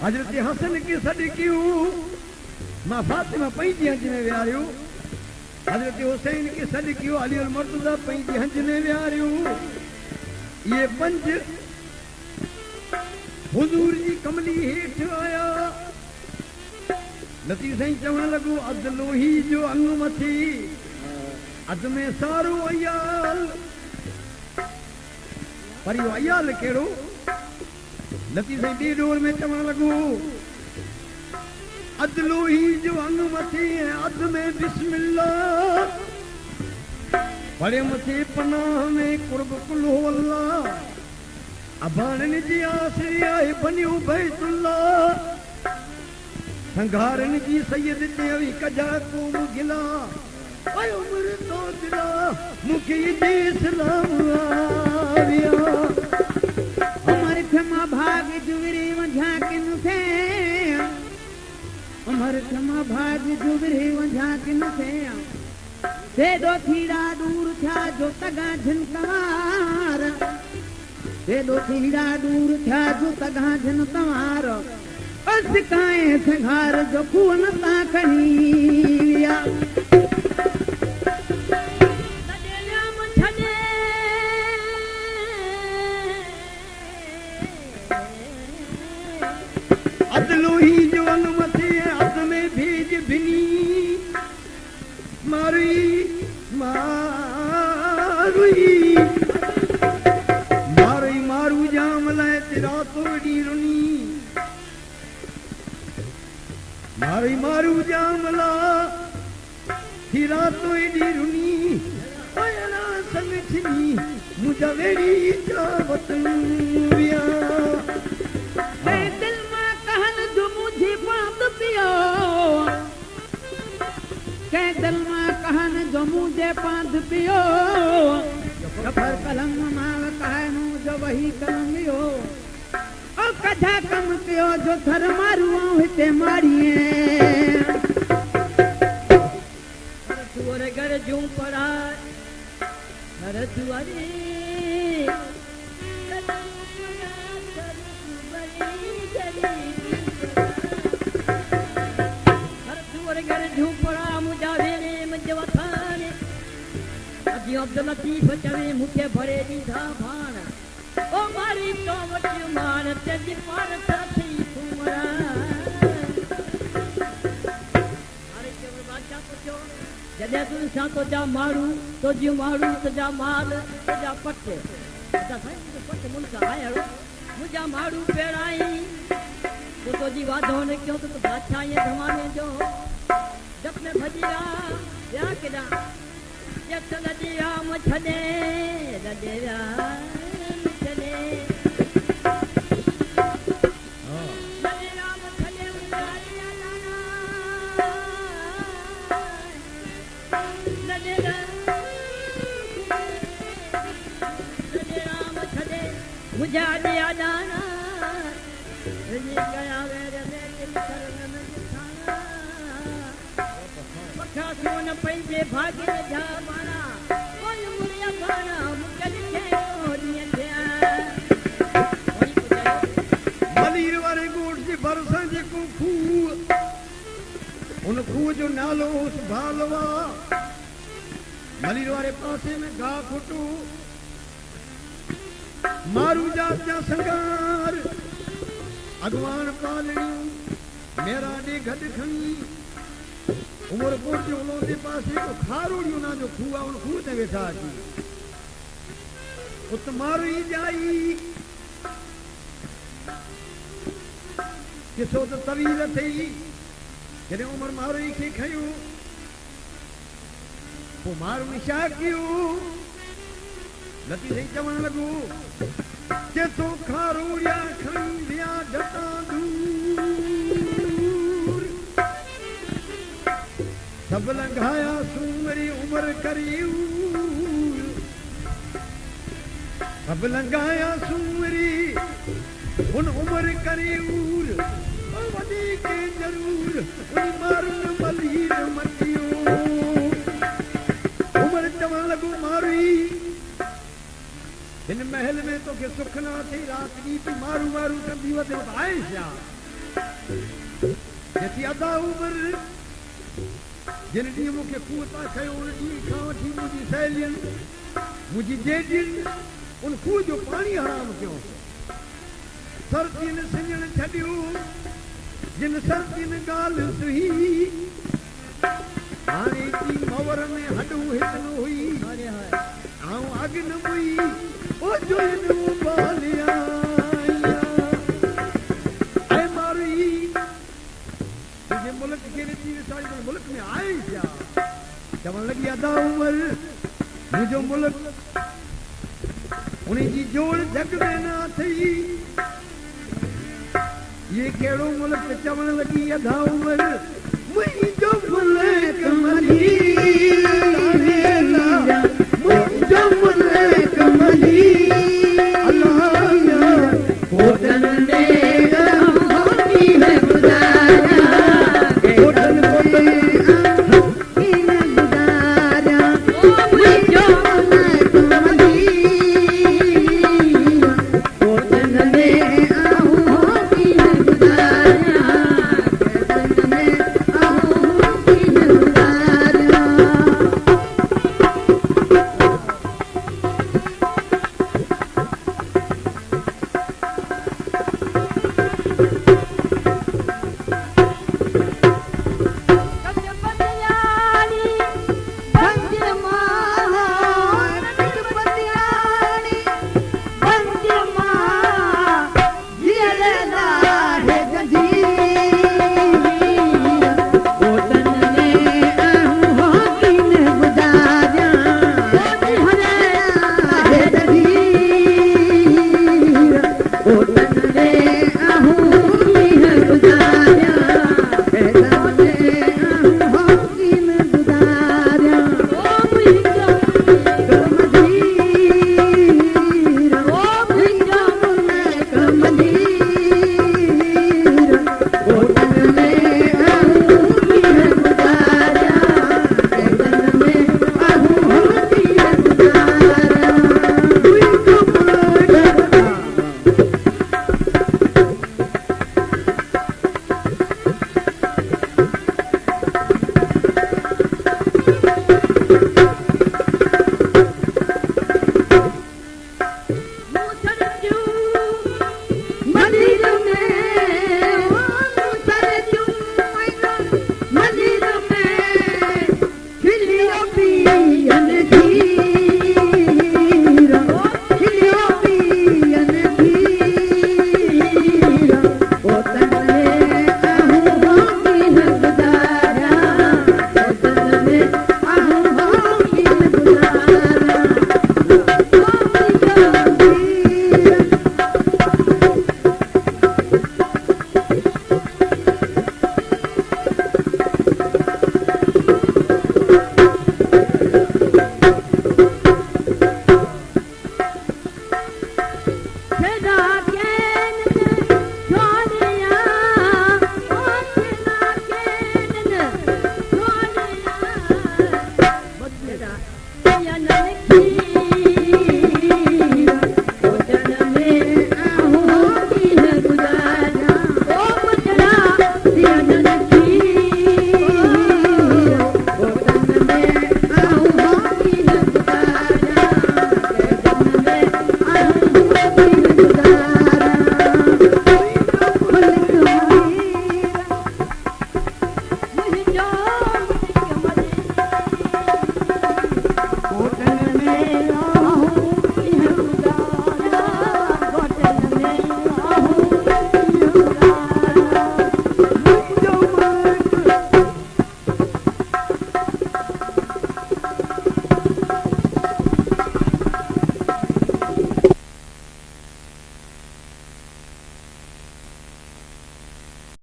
हजरत हसन की सदकियूं मां फातिमा पंहिंजी हंज में विहारियूं। हजरत हुसैन की सदकियूं अली अल मुर्तज़ा पंहिंजी हंज में विहारियूं। ये पंज हुजूर जी कमली हेठ आया। लतीफ़ साईं चवण लॻो अध लोही जो अंग मथी अध में सारो अयाल। पर इहो अयाल कहिड़ो? लतीफ़ साईं ॿिए डोर में चवण लॻो अध लोही जो अंग मथी ऐं अध में बिस्मिल्लाह। पढ़े मथे पनाह में कुर्ब कुल हो अल्लाह। अबाणनि जी आसरी आहे बनियो बैतुल्लाह। संघारनि जी सैयद चयई कजा क़ौम गिला। ऐं उमिरि तो दिला मूंखे दे सलाम आविया। उमर क्षमा भाग जुगरे वझा किन थे। उमर क्षमा भाग जुगरे वझा किन थे। तेदो थीड़ा दूर था जो तगा झनकार। तेदो थीड़ा दूर था जो तगा झनकार। सिकाए संघार जो खून ता कहिया। अदलोही जो अंग मथे अध में भेज भिनी। मारुई मारुई मारुई मारू जाम लाए तेरा तोड़ी रुनी। मारुई मारू जामला तेरा तोड़ी रुनी। आयना संग छिनी मुझा वेड़ी जावत विया। दिल में कहन जो मुझे बात पियो। के दिल में कहन जो मुझे बात पियो। कफर कलम माव कहनो जो वही कलम लियो। ओ कथा कम पियो जो थर मारू हिते मारिए। तुअर घर जूं पड़ा हर दुआरे। अब्दुल लतीफ चवे मुखे भरे दीधा भान। ओ मारी तो वटी मान तेजी पार साथी तुमरा। मारे केवल बादशाह पूछो जदे तू सा तो जा मारू तो जी मारू तो जा माल तो जा पट्टे। अच्छा साईं तो पट्टे मुनका आयो मुझा मारू पेड़ाई। तो जी वादो ने क्यों तो बादशाह ये जमाने जो जब में भजिया या केदा जत लदिया मुझने लदिया मुझने लदिया मुझने उजारिया लाना लदिया लदिया मुझने उजारिया लाना। ये गया मेरे दिल करन में दिखाना। पखा सोन पंजे भागे जा माना। कोई मुरिया बाना मुकल के ओरिया दिया। मलीर वारे गोड़ जे भरसा जेको खूह उन खूह जो नालो उस भालवा। मलीर वारे पासे में घाह खुटू मारू जात जा संगार। अगवान पालणियूं मेरा डे गॾ खणी। उमरपुर जो उलों जे पासे को खारोड़ियूं ना जो खूह उन खूह ते वेठा अची। उत मारू ई जाई किसो त तवील थई। जॾहिं उमर मारू खे खयूं पोइ मारू छा कयूं? लती साईं चवण लॻो केतो खारोड़िया खणी विया ढटा दूर। सब लंघाया सूमरी उमर करीऊर। सब लंघाया सूमरी उन उमर करीऊर। वॾी के जरूर उन मारुन मलीर मटियो। उमर चवण लॻो मारुई हिन महल में तोखे सुख न थी रात ॾींहुं तूं मारू मारू कंदी वधे आए छा? जेती अदा उमिरि जिन ॾींहुं मूंखे खूह था कयो उन ॾींहुं खां वठी मुंहिंजी सहेलियुनि मुंहिंजी ॾेॾियुनि उन खूह जो पाणी हराम कयो सर्दियुनि सिंजण छॾियो जिन सर्दियुनि ॻाल्हि सुही हाणे जी मवर में हॾूं हिकु न हुई आऊं अॻु न हुई ओ जो बालिया ऐं मारी तुंहिंजे मुल्क खे ॾिसी विसारी मुल्क में आहे छा चवण लॻी अदा उमिरि मुंहिंजो मुल्क उन जी जोड़ जग में न अथई ये कहिड़ो मुल्क चवण लॻी अदा उमिरि मुंहिंजो मुल्क मरी